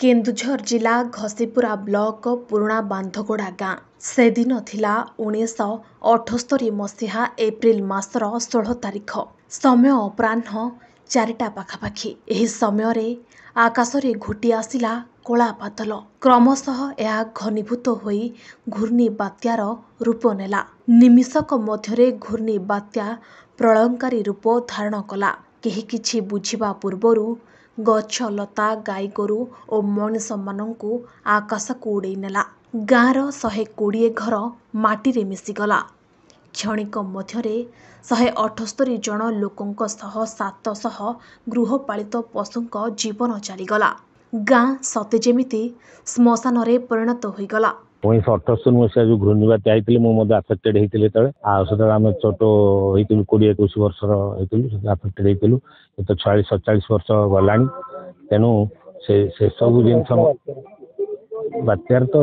केन्दुझर जिला घसीपुरा ब्लॉक पुराणा बांधगोड़ा गाँ से दिन थिला 1978 मसीहा एप्रिल मासर 16 तारिख समय अपराह्न 4टा पाखापाखि। एही समय रे आकाशरे घुटी आसिला कला बादल। क्रमशः यह घनीभूत होई घूर्णी बात्यार रूप नेला। निमिषक मध्यरे घूर्णी बात्या प्रलयंकारी रूप धारण कला। केही किछि बुझिबा पूर्वरु गछ लता गाई गोरु और मनीष मानू आकाश को उड़े नेला। गाँवर 120 घर माटी रे मिसीगला। क्षणिक मध्यरे 178 जन लोकंक सह 700 गृहपालित पशुंक जीवन चलीगला। गाँ सते जेमिति श्मशान रे परिणत होईगला। 1978 मसीहा जो घूर्णिबात आई मुझे आफेक्टेड होते आम छोट होती 20-21 वर्ष आफेक्टेड होती तो 46-47 वर्ष गला तेणु से सब जिन बात्यार तो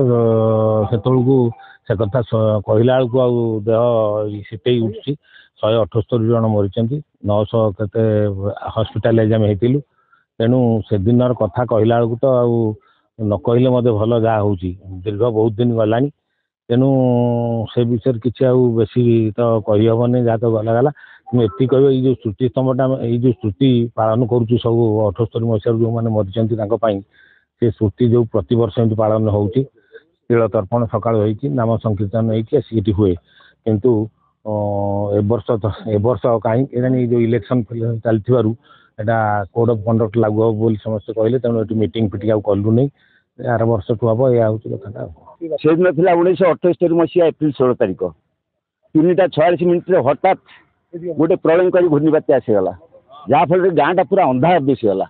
से कथा कहला बेलू देह शीते उठुची। 178 जन मरी 900 केते हस्पिटालाइज आम होती तेणु से दिन कथा कहला बेलू तो न कहले मत भल जहाँ हूँ दीर्घ बहुत दिन गलानी तेणु से विषय किसी बेसी तो कहीहबनी जहाँ तो गला गला एति कह जो श्रुति स्तंभटा ये श्रुति पालन करुँ सब 78 मसीह जो मैंने मरीज से श्रुति जो प्रति वर्ष एमती पालन हो तिल तर्पण सकाल हो नाम संकीर्तन होती हुए किंतु ए वर्ष कहीं जो इलेक्शन चलू कोड ऑफ कंडक्ट लागू हम बोली समस्ते कहले तेणु ये मीटिंग फिटिंग कलु नहीं आर वर्ष ठू हम यह कथा से दिन था 1978 मसीहा एप्रिल 16 तारिख 3टा 46 मिनिट हठात गोटे प्रलयंकारी घूर्णिबात्या आसीगला जहाँफल गाँटा पूरा अंधार बेसीगला।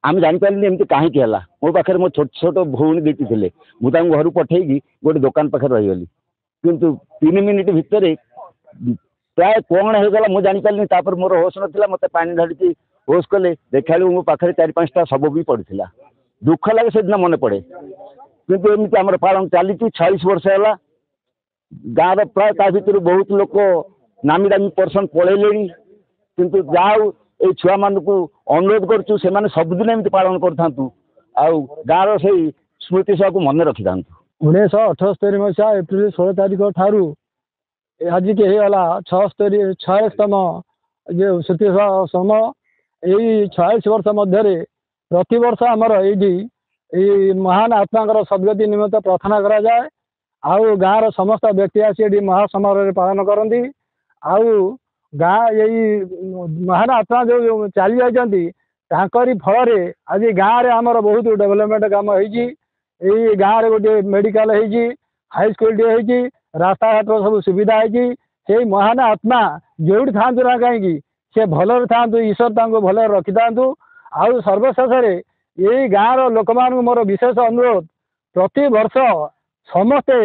आम जापारे एमती कहीं मो पाखे मो छोट छोट भौणी दुटी थे मुझे घर पठेगी गोटे दुकान पाखे रहीगली किंतु 3 मिनिट भितर प्राय कौन होगला मुझे जापारे मोर होश नाला मत पानी ढाड़ी होश कले देखा मो पाखे 4-5टा शव भी पड़ा दुख लगे से दिन मन पड़े किंतु एमती आम पालन चली 46 वर्ष है गाँव प्राय ता भर बहुत लोक नामी दामी पर्सन पलैले किंतु जाऊ ये छुआ मान अनुरोध करूँ से सबुदिन एमती पालन करूँ गाँव से स्मृति सब मन रखी था। 1978 मसीहा एप्रिल 16 तारिख ठारू आज के होगा 46तम जो स्मृति सम यही 46 वर्ष मध्य प्रतिवर्ष आमर ये महान आत्मा सदगति निमित्त प्रार्थना करा जाए। आउ गाँव समस्त व्यक्ति आसी महासमारोह पालन करती आउ गाँ यही महान आत्मा जो चली जाती फल आज गाँव में आमर बहुत डेवलपमेंट काम हो गाँव में गोटे मेडिकल हाईस्कल टे रास्ता घाट सब सुविधा है महान आत्मा जो था ना कहीं से भलर था ईश्वर भल रखी था। आउ सर्वशेष यही गाँव लोक मान मोर विशेष अनुरोध प्रति वर्ष समस्ते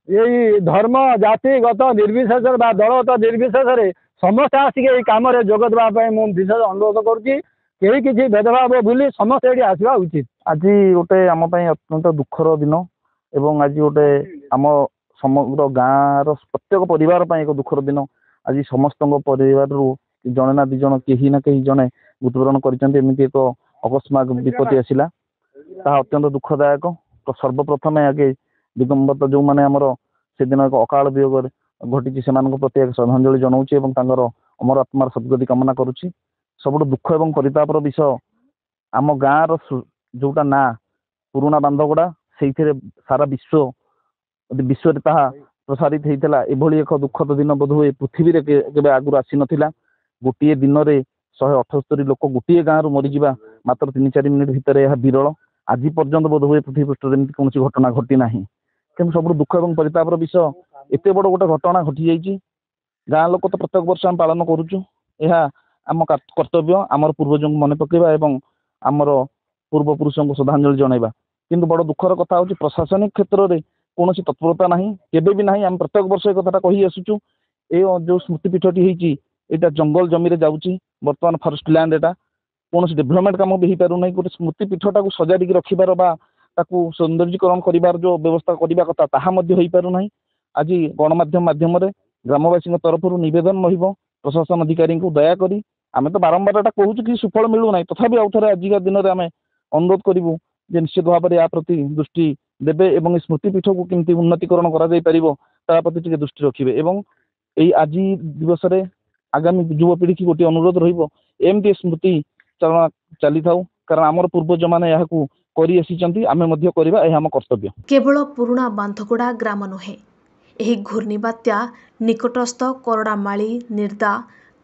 यही धर्म जातिगत निर्विशेष दलगत निर्विशेष समस्त आसिक कम जोग देवाई मुझे विशेष अनुरोध करुँची कहीं किसी भेदभाव भूली समस्त ये आसवा उचित। आज गोटे आम अत्यंत दुखर दिन एवं आज गोटे आम समग्र गाँव प्रत्येक परिवार एक दुखर दिन आज समस्त परिवार जड़े ना दिज कहीं ना कहीं जड़े मृत्युवरण करमती एक अकस्मात विपत्ति आसला ता अत्यंत दुखदायक। तो सर्वप्रथम आगे दिगंबर जो मैंने आमर से दिन एक अकाल वियोग घटी से प्रति एक श्रद्धांजलि जनाऊँगी और अमर आत्मार सद्गति कामना करुच्ची। सबुठ दुख एवं परितापर विषय आम गाँव जोटा ना पुराणा बांधगोड़ा से सारा विश्व प्रसारित होता एभली एक दुखद दिन बोध हुए पृथ्वी के आगुरी आसी नाला। गोटे दिन में 178 लोक गोटे गाँव मरीजा मात्र 3-4 मिनिट भितर यह विरल। आज पर्यंत बोध हुए पृथ्वी पृष्ठ कौन घटना घटी ना कि सब दुख एवं परितापर विषय एत बड़ गोटे घटना घटी जाइए। गाँ लोक तो प्रत्येक वर्ष आम पालन करुचु यह आम कर्तव्य आमर पूर्वज मन पकेबा एवं आमर पूर्वपुरुष को श्रद्धांजलि जनइबा किंतु बड़ दुखर कथा हूँ प्रशासनिक क्षेत्र में कौन तत्परता ना केबे भी ना। आम प्रत्येक वर्ष एक कथा कही आसुचु ये जो स्मृतिपीठटी होती यहाँ जंगल जमी जाऊँगी बर्तमान फॉरेस्ट लैंड एटा कौन डेभलपमेंट कम भी पार ना गोटे स्मृतिपीठटा सजाड़ी रखार सौंदर्यीकरण कर जो व्यवस्था करने कथा ताहा हो पार ना। आज गणमाध्यम माध्यम ग्रामवासी तरफ नवेदन रही प्रशासन अधिकारी को दयाकोरी आम तो बारंबार कहूँ कि सुफल मिलूना तथापि आउ थे आजिका दिन में आम अनुरोध करूँ जे निश्चित भाव में या प्रति दृष्टि देवे एवं स्मृतिपीठ को केमती उन्नतीकरण करा प्रति टिके दृष्टि रखिए एवं यही आज दिवस रे आगामी युवपीढ़ी की गोटे अनुरोध रमती स्मृति चालना चली था कारण आमर पूर्वज मैंने यहाँ करी आसी आमे मध्य करबा यह आम कर्तव्य। केवल पुराणा बांधगोड़ा ग्राम नुहे ଏହି घूर्णिबात्या निकटस्थ करड़ामाली निर्दा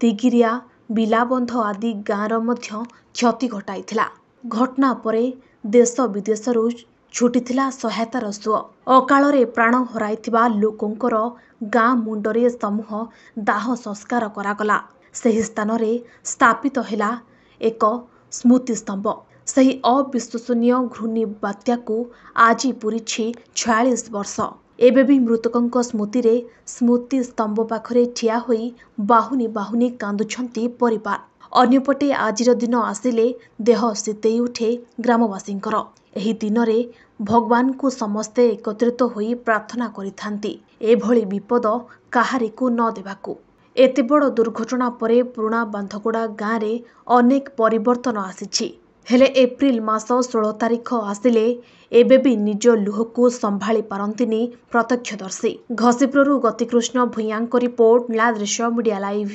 तिगिरिया बिलाबंध आदि गाँवर मध्य क्षति घटाइथिला। घटना परे देश विदेशरू छुटिथिला सहायतार सुଅ। अकाଳରେ प्राण हराइथिबा लोकंकर गाँ मुंडरे समूह दाह संस्कार करागला। ସେହି ସ୍ଥାନରେ ସ୍ଥାପିତ ହେଲା ଏକ ସ୍ମୃତିସ୍ତମ୍ଭ। ସେହି ଅବିଶ୍ୱସନୀୟ ଘୂର୍ଣ୍ଣିବାତ୍ୟାକୁ ଆଜି ପୂରିଛି 46 ବର୍ଷ। ଏବେ ବି ମୃତକଙ୍କ ସ୍ମୃତିରେ ସ୍ମୃତି ସ୍ତମ୍ଭ ପାଖରେ ଠିଆ ହୋଇ ବାହୁନି ବାହୁନି କାନ୍ଦୁଛନ୍ତି ପରିବାର। ଅନ୍ୟପଟେ ଆଜିର ଦିନ ଆସିଲେ ଦେହ ଶୀତେଇ ଉଠେ ଗ୍ରାମବାସୀଙ୍କର। ଏହି ଦିନରେ ଭଗବାନଙ୍କୁ ସମସ୍ତେ ଏକତ୍ରିତ ହୋଇ ପ୍ରାର୍ଥନା କରିଥାନ୍ତି ଏଭଳି ବିପଦ କାହାରିକୁ ନ ଦେବାକୁ। ଏତେ ବଡ଼ ଦୁର୍ଘଟଣା ପରେ ପୁରୁଣା ବାନ୍ଧଗୋଡ଼ା ଗାଁରେ ଅନେକ ପରିବର୍ତ୍ତନ ଆସିଛି। ହେଲେ ଏପ୍ରିଲ ମାସ 16 ତାରିଖ ଆସିଲେ ଏବେ ବି ନିଜ ଲୁହକୁ ସମ୍ଭାଳି ପାରନ୍ତିନି ପ୍ରତ୍ୟକ୍ଷଦର୍ଶୀ। ଘସିପୁରରୁ ଗତିକୃଷ୍ଣ ଭୂୟାଙ୍କ ରିପୋର୍ଟ, ନୀଳାଦ୍ରିଶ ମିଡିଆ ଲାଇଭ୍।